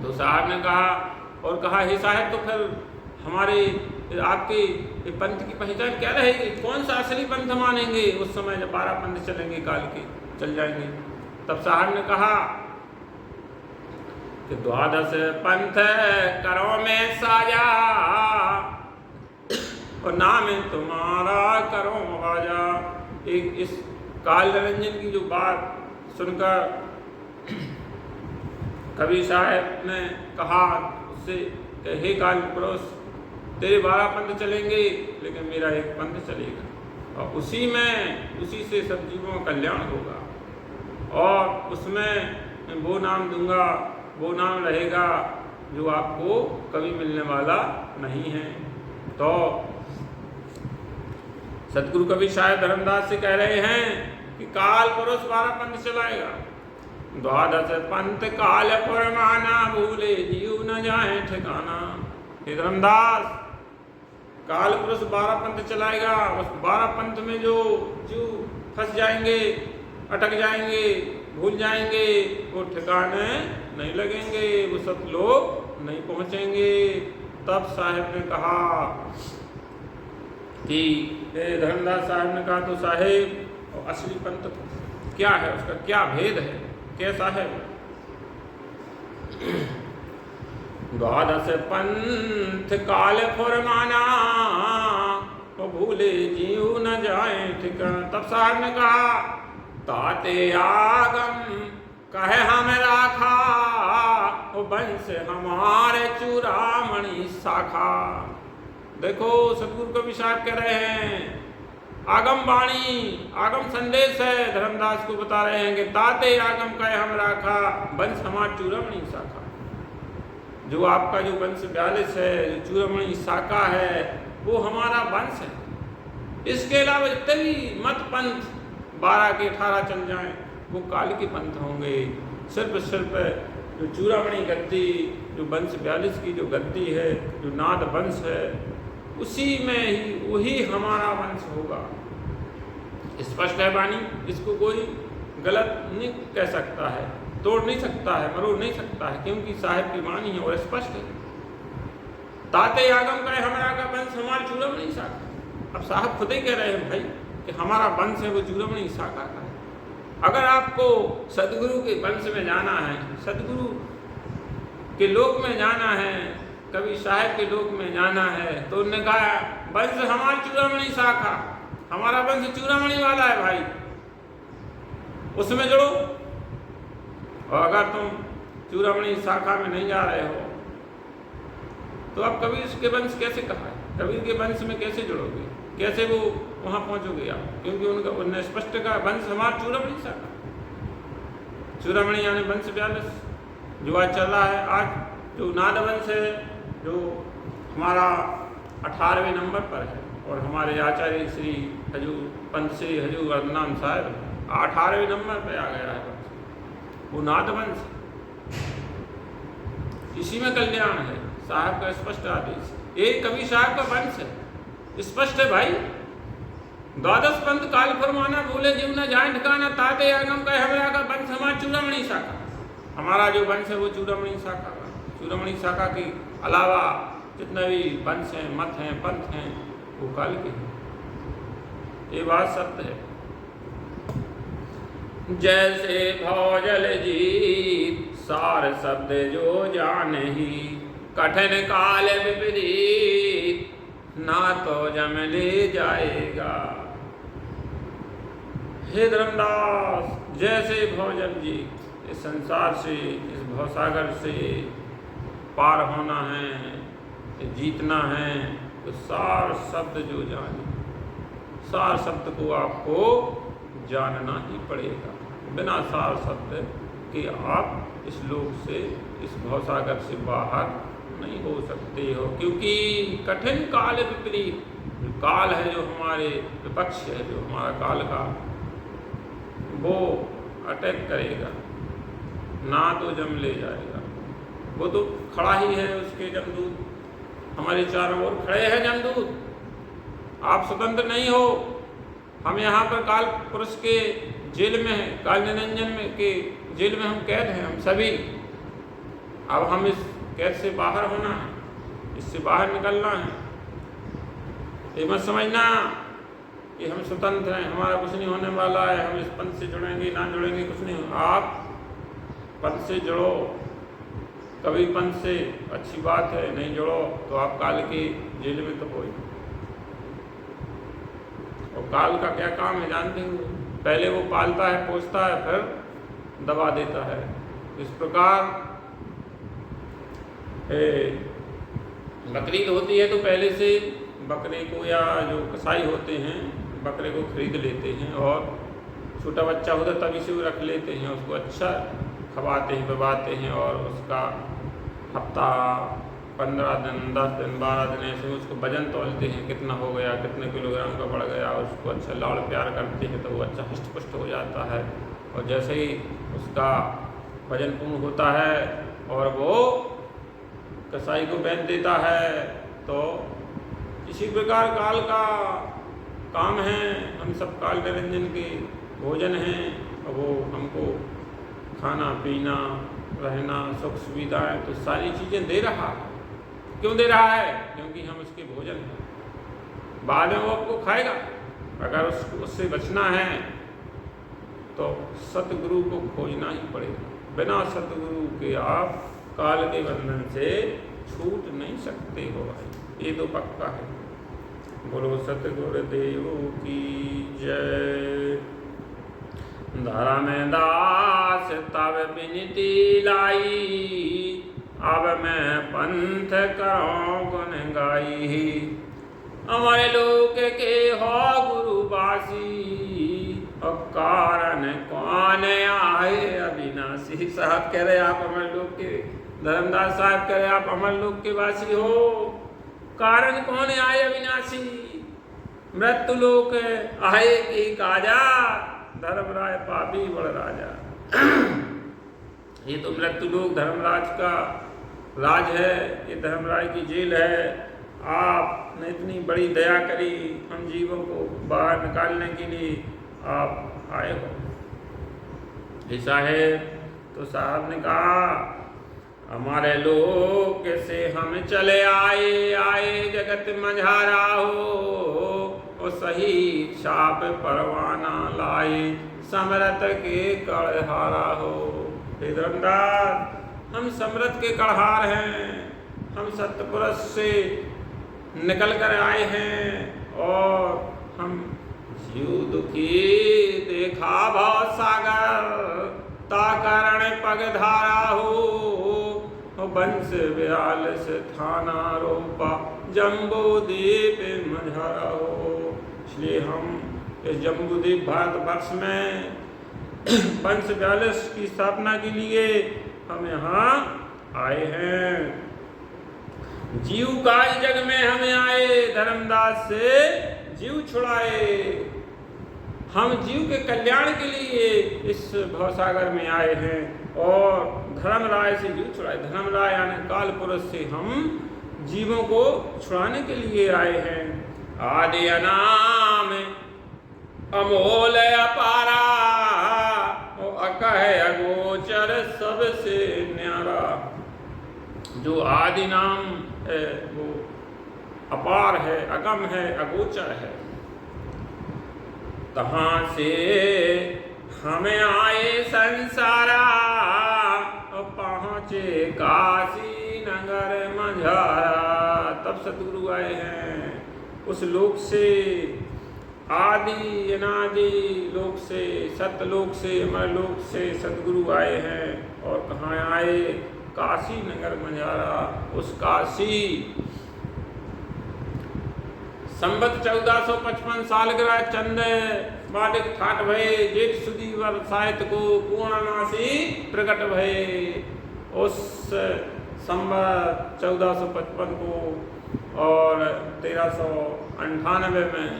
तो साहब ने कहा और कहा, हे साहब, तो फिर हमारे आपके पंथ की पहचान क्या रहेगी? कौन सा असली पंथ मानेंगे उस समय जब 12 पंथ चलेंगे, काल के चल जाएंगे? तब साहब ने कहा कि 12 पंथ करो में साजा और नाम तुम्हारा करो आजा। एक इस काल निरंजन की जो बात सुनकर कवि साहब ने कहा उससे कि हे काल पुरुष, तेरे 12 पंथ चलेंगे लेकिन मेरा एक पंथ चलेगा और उसी से सब जीवों का कल्याण होगा और उसमें वो नाम दूंगा, वो नाम रहेगा जो आपको कभी मिलने वाला नहीं है। तो सतगुरु कवि साहब धर्मदास से कह रहे हैं कि काल पुरुष 12 पंथ चलाएगा। 12 पंथ काल पुरमाना, भूले जीव न जाए ठिकाना। हे धर्मदास, काल पुरुष 12 पंथ चलाएगा। उस 12 पंथ में जो फंस जाएंगे, अटक जाएंगे, भूल जाएंगे, वो ठिकाने नहीं लगेंगे, वो सतलोक नहीं पहुंचेंगे। तब साहब ने कहा कि धर्मदास साहब ने कहा, तो साहेब असली पंथ क्या है, उसका क्या भेद है, कैसा है? 12 पंथ काल फुरमाना, वो भूले जीव न जाए ठिकाना। तब साहब ने कहा, ताते आगम कहे हम राखा, वो वंश हमारे चूड़ामणि शाखा। देखो सतगुरु कवि साहब कह रहे हैं, आगम वाणी, आगम संदेश है, धर्मदास को बता रहे हैं कि ताते आगम कहे हम राखा, वंश हमारा चूड़ामणि शाखा। जो आपका जो वंश 42 है, जो चूड़ामणि शाखा है, वो हमारा वंश है। इसके अलावा जितने भी मत पंथ 12 के 18 चल जाएं, वो काल के पंथ होंगे। सिर्फ जो चूड़ामणि गद्दी, जो वंश 42 की जो गद्दी है, जो नाद वंश है, उसी में ही वही हमारा वंश होगा। स्पष्ट है वाणी, इसको कोई गलत नहीं कह सकता है, तोड़ नहीं सकता है, मरोड़ नहीं सकता है, क्योंकि साहिब की वाणी है और स्पष्ट है। ताते आगम कहे हमारा का वंश हमारा चूड़ामणि शाखा। अब साहब खुद ही कह रहे हैं भाई कि हमारा वंश है वो चूड़ामणि शाखा का है। अगर आपको सदगुरु के वंश में जाना है, सदगुरु के लोक में जाना है, कवि साहब के लोक में जाना है, तो उन्होंने कहा वंश हमारी चूड़ामणि शाखा, हमारा वंश चूड़ामणि वाला है भाई, उसमें जुड़ो। और अगर तुम चूड़ामणि शाखा में नहीं जा रहे हो तो अब कबीर के वंश कैसे कहा है? कबीर के वंश में कैसे जुड़ोगे, कैसे वो वहाँ पहुँचोगे आप? क्योंकि उन्होंने स्पष्ट कहा वंश हमारा चूड़ामणि शाखा। चूड़ामणि यानी वंश 42 जो आज चल रहा है। आज जो नाद वंश है, जो हमारा 18वें नंबर पर है, और हमारे आचार्य श्री हजूर पंत श्री हजूर अर्धनाम साहब 18वें नंबर पर आ गया है वंश, वो नाद वंश। इसी में कल्याण है, साहब का स्पष्ट आदेश। ये कवि साहब का वंश है, स्पष्ट है भाई। 12 पंथ काल फरमाना, भूले जीव न जाए ठिकाना, ताते आगम कहे हमरा का वंश हमारा चूड़ामणि शाखा। हमारा जो वंश है वो चूड़ामणि शाखा का। चूड़ामणि शाखा के अलावा जितने भी वंश हैं, मत हैं, पंथ हैं, वो काल के हैं। ये बात सत्य है। जैसे भौजल जीत सार शब्द जो जाने ही, कठिन काल विपरीत ना तो जम ले जाएगा। हे धर्मदास, जैसे भौजल जी इस संसार से, इस भवसागर से पार होना है, जीतना है, तो सार शब्द जो जाने, सार शब्द को आपको जानना ही पड़ेगा। बिना सार शब्द के आप इस लोक से, इस भवसागर से बाहर नहीं हो सकते हो। क्योंकि कठिन काल विपरीत, जो काल है, जो हमारे विपक्ष है, जो हमारा काल का वो अटैक करेगा, ना तो जम ले जाएगा। वो तो खड़ा ही है, उसके जमदूत हमारे चारों ओर खड़े हैं जमदूत। आप स्वतंत्र नहीं हो। हम यहाँ पर काल पुरुष के जेल में हैं, काल निरंजन में के जेल में हम कैद हैं, हम सभी। अब हम इस कैद से बाहर होना है, इससे बाहर निकलना है। ये मत समझना कि हम स्वतंत्र हैं, हमारा कुछ नहीं होने वाला है, हम इस पंथ से जुड़ेंगे ना जुड़ेंगे कुछ नहीं। आप पंथ से जुड़ो, कभी पंथ से अच्छी बात है, नहीं जुड़ो तो आप काल के जेल में तो हो ही। और काल का क्या काम है जानते हो? पहले वो पालता है, पोसता है, फिर दबा देता है। इस प्रकार बकरीद होती है तो पहले से बकरे को या जो कसाई होते हैं बकरे को खरीद लेते हैं, और छोटा बच्चा होता है तभी से वो रख लेते हैं, उसको अच्छा खवाते हैं, पिवाते हैं, और उसका हफ्ता 15 दिन 10 दिन 12 दिन ऐसे उसको वजन तौलते हैं, कितना हो गया, कितने किलोग्राम का बढ़ गया, उसको अच्छा लाड़ प्यार करते हैं तो वो अच्छा हष्ट पुष्ट हो जाता है। और जैसे ही उसका वजन पूर्ण होता है और वो कसाई को बेच देता है, तो इसी प्रकार काल का काम है। हम सब काल निरंजन के भोजन हैं, और वो हमको खाना पीना रहना सुख सुविधाएं तो सारी चीज़ें दे रहा है। क्यों दे रहा है? क्योंकि हम उसके भोजन हैं। बाद में वो आपको खाएगा। अगर उससे बचना है तो सतगुरु को खोजना ही पड़ेगा। बिना सतगुरु के आप काल के बंधन से छूट नहीं सकते हो भाई, ये तो पक्का है। बोलो सतगुरुदेव की जय। धर्म दास तब विनती लाई, अब मैं पंथ करो गुण गाई। हमारे लोक के हो गुरुवासी, और कारण कौन आए अविनाशी। साहब कह रहे आप हमारे लोक के, धर्मदास साहब कह रहे आप हमारे लोक के वासी हो। कारण कौन आए अविनाशी, मृत्यु लोक आए की काजा, धर्मराय पापी बड़ राजा। ये तो मृत्यु लोक धर्मराज का राज है, ये धर्मराय की जेल है। आपने इतनी बड़ी दया करी हम जीवों को बाहर निकालने के लिए, आप आए हो। ऐसा है तो साहब ने कहा हमारे लोक से हम चले आए, आए जगत मझारा हो, और सही छाप परवाना लाए, समरथ के कड़हारा हो। हे धर्मदास, हम समरथ के कड़हार हैं, हम सतपुरुष से निकल कर आए हैं, और हम जीव दुखी देखा भाव सागर, ताकरण पग धारा हो, वंश व्यालस थाना रोपा, जम्बूद्वीप मझारा हो। इसलिए हम इस जम्बूद्वीप भारतवर्ष में वंश व्यालस की स्थापना के लिए हम यहाँ आए हैं। जीव का जग में हमें आए, धर्मदास से जीव छुड़ाए। हम जीव के कल्याण के लिए इस भवसागर में आए हैं, और धर्मराय से जीव छुड़ाए। धर्मराय यानी काल पुरुष से हम जीवों को छुड़ाने के लिए आए हैं। आदि अनाम अमोल अपारा, अकह अगोचर सबसे न्यारा। जो आदि नाम है वो अपार है, अगम है, अगोचर है। तहाँ से हमें आए संसारा, पहुँचे काशी नगर मझारा। तब सतगुरु आए हैं उस लोक से, आदि अनादि लोक से, सतलोक से, अमर लोक से सतगुरु आए हैं। और कहाँ आए? काशी नगर मझारा। उस काशी संवत 1455 सालगिरह चंद माटिक ठाट भये, जेठ सुदी वर्षायत को पूर्णनासी प्रकट भये। उस संवत 1455 को और 1398 में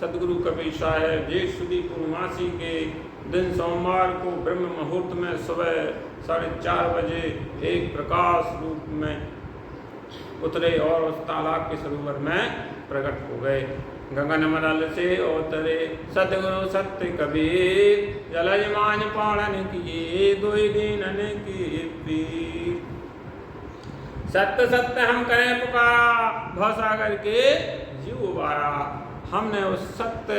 सदगुरु कबीर साहब जेठ सुदी पूर्णमासी के दिन सोमवार को ब्रह्म मुहूर्त में सुबह 4:30 बजे एक प्रकाश रूप में उतरे और उस तालाब के सरोवर में प्रकट हो गए। गगन मंडल से उतरे सतगुरु सत्य कबीर, जलज मान पालन किए दुई दीनन की पीर। सत्य सत्य हम करें पुकारा, भवसागर के जीव उबारा। हमने उस सत्य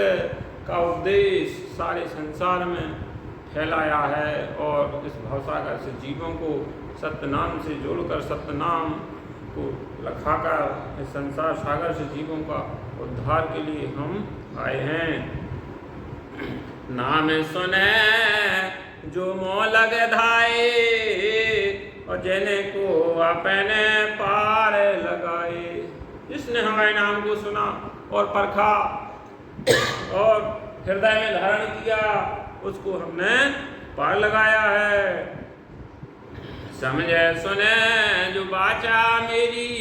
का उपदेश सारे संसार में फैलाया है और इस भवसागर से जीवों को सत्य नाम से जोड़कर सत्य नाम को लखाकर इस संसार सागर से जीवों का उद्धार के लिए हम आए हैं। नाम सुने जो मोह लगे धाए, और जने को अपने पार लगाए। जिसने हमारे नाम को सुना और परखा और हृदय में धारण किया, उसको हमने पार लगाया है। समझे सुने जो बाचा मेरी,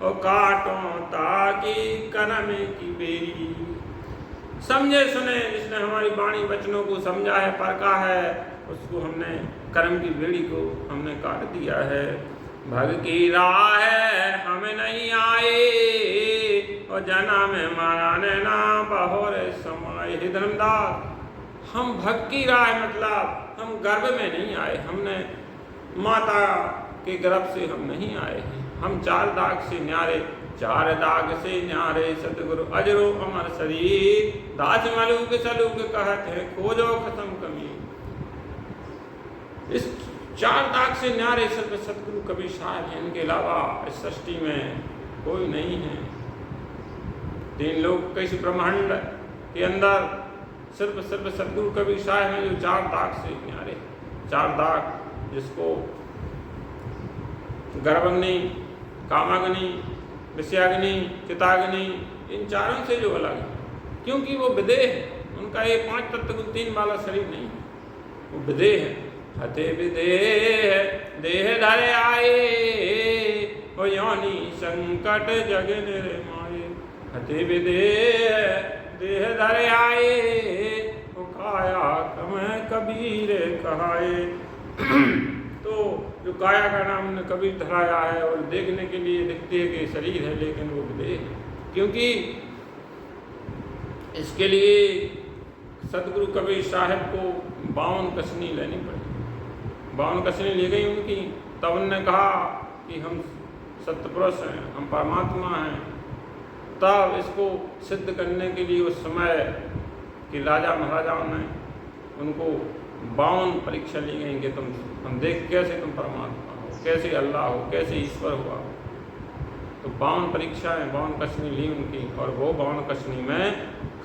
और काटों ताकि कर्म की बेरी। समझे सुने जिसने हमारी वाणी वचनों को समझा है, परखा है, उसको हमने कर्म की बेड़ी को हमने काट दिया है। भग की राह है हमें नहीं आए, और जना में माराने ना बहुर समाये। हे धर्मदास, हम भग की राह मतलब हम गर्भ में नहीं आए, हमने माता के गर्भ से हम नहीं आए हैं। हम 4 दाग से न्यारे, 4 दाग से न्यारे सतगुरु अजरो अमर शरीर। दास मलूक सलूक कहत है खोजो खत्म कमी। इस 4 दाग से न्यारे सिर्फ सतगुरु कबीर साहब हैं, इनके अलावा इस सृष्टि में कोई नहीं है। 3 लोग कैसे ब्रह्मांड के अंदर सिर्फ सतगुरु कबीर साहब हैं जो 4 दाग से न्यारे। 4 दाग जिसको गर्भाग्नि, कामाग्नि, विषयाग्नि, चिताग्नि, इन चारों से जो अलग है, क्योंकि वो विदेह है। उनका ये 5 तत्व गुण 3 वाला शरीर नहीं, वो विदेह है। हते विदेह देह धरे आए, और योनि संकट जग निर्माए। हते विदेह देह धरे आए, वो काया कम कबीर कहाए। तो जो काया का नाम ने कबीर धराया है, और देखने के लिए दिखती है कि शरीर है, लेकिन वो विदेह है। क्योंकि इसके लिए सतगुरु कबीर साहब को 52 कसनी लेनी पड़ी। 52 कसनी ले गई उनकी, तब उन्होंने कहा कि हम सत्यपुरुष हैं, हम परमात्मा हैं। तब इसको सिद्ध करने के लिए उस समय कि राजा महाराजाओं ने उनको 52 परीक्षा ली गई कि हम देख कैसे तुम परमात्मा हो, कैसे अल्लाह हो, कैसे ईश्वर हुआ। तो 52 परीक्षाएँ, 52 कसनी ली उनकी, और वो 52 कसनी में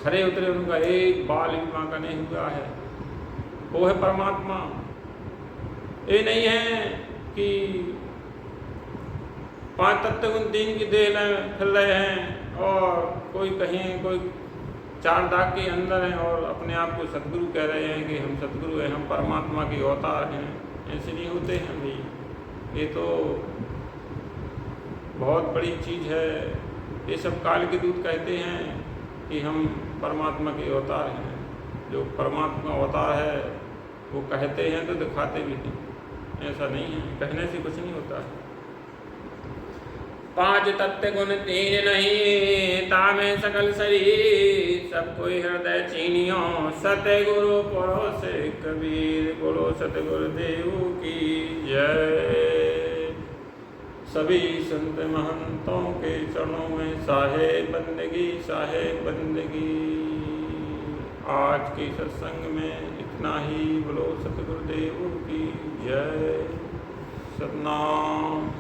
खरे उतरे। उनका एक बाल भी बांका नहीं हुआ है। वो है परमात्मा। ये नहीं है कि 5 तत्व गुण 3 की देह में फिर रहे हैं, और कोई कहीं कोई 4 दाग के अंदर हैं और अपने आप को सतगुरु कह रहे हैं कि हम सतगुरु हैं, हम परमात्मा के अवतार हैं। ऐसे नहीं होते हैं भाई। ये तो बहुत बड़ी चीज़ है। ये सब काल के दूत कहते हैं कि हम परमात्मा के अवतार हैं। जो परमात्मा अवतार है वो कहते हैं तो दिखाते भी हैं। ऐसा नहीं है, कहने से कुछ नहीं होता है। 5 तत्व गुण 3 नहीं, तामे सकल शरीर। सब कोई हृदय चीनियो, सतगुरु परोसे कबीर। बोलो सतगुरु देव की जय। सभी संत महंतों के चरणों में साहे बंदगी, साहे बंदगी। आज के सत्संग में इतना ही। बोलो सतगुरुदेव की जय। सतनाम।